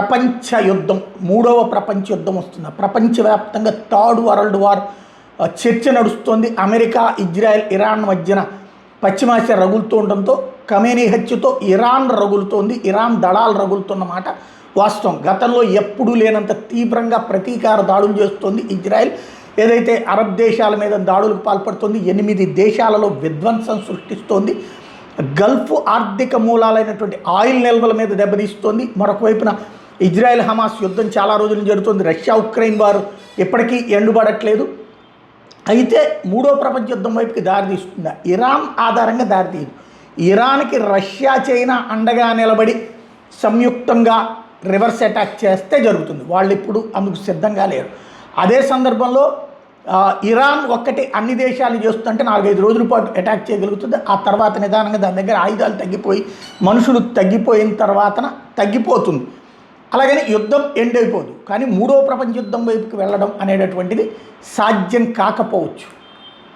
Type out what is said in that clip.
ప్రపంచ యుద్ధం, మూడవ ప్రపంచ యుద్ధం వస్తుంది. ప్రపంచవ్యాప్తంగా థర్డ్ వరల్డ్ వార్ చర్చ నడుస్తోంది. అమెరికా, ఇజ్రాయెల్, ఇరాన్ మధ్యన పశ్చిమాసియా రగులుతూ ఉండడంతో ఖమేనీ హత్యతో ఇరాన్ రగులుతోంది. ఇరాన్ దళాలు రగులుతున్నమాట వాస్తవం. గతంలో ఎప్పుడూ లేనంత తీవ్రంగా ప్రతీకార దాడులు చేస్తోంది ఇజ్రాయెల్. ఏదైతే అరబ్ దేశాల మీద దాడులకు పాల్పడుతోంది, 8 దేశాలలో విధ్వంసం సృష్టిస్తోంది. గల్ఫ్ ఆర్థిక మూలాలైనటువంటి ఆయిల్ నిల్వల మీద దెబ్బతీస్తోంది. మరొక వైపున ఇజ్రాయెల్ హమాస్ యుద్ధం చాలా రోజులు జరుగుతుంది. రష్యా ఉక్రెయిన్ వారు ఎప్పటికీ ఎండుబడట్లేదు. అయితే మూడో ప్రపంచ యుద్ధం వైపుకి దారితీస్తుందా? ఇరాన్ ఆధారంగా దారితీయదు. ఇరాన్కి రష్యా, చైనా అండగా నిలబడి సంయుక్తంగా రివర్స్ అటాక్ చేస్తే జరుగుతుంది. వాళ్ళు ఇప్పుడు అందుకు సిద్ధంగా లేరు. అదే సందర్భంలో ఇరాన్ ఒక్కటి అన్ని దేశాలు చేస్తుంటే 4-5 రోజుల పాటు అటాక్ చేయగలుగుతుంది. ఆ తర్వాత నిదానంగా దాని దగ్గర ఆయుధాలు తగ్గిపోయి మనుషులు తగ్గిపోయిన తర్వాతన తగ్గిపోతుంది. అలాగని యుద్ధం ఎండ్ అయిపోదు. కానీ మూడో ప్రపంచ యుద్ధం వైపుకి వెళ్ళడం అనేటటువంటిది సాధ్యం కాకపోవచ్చు.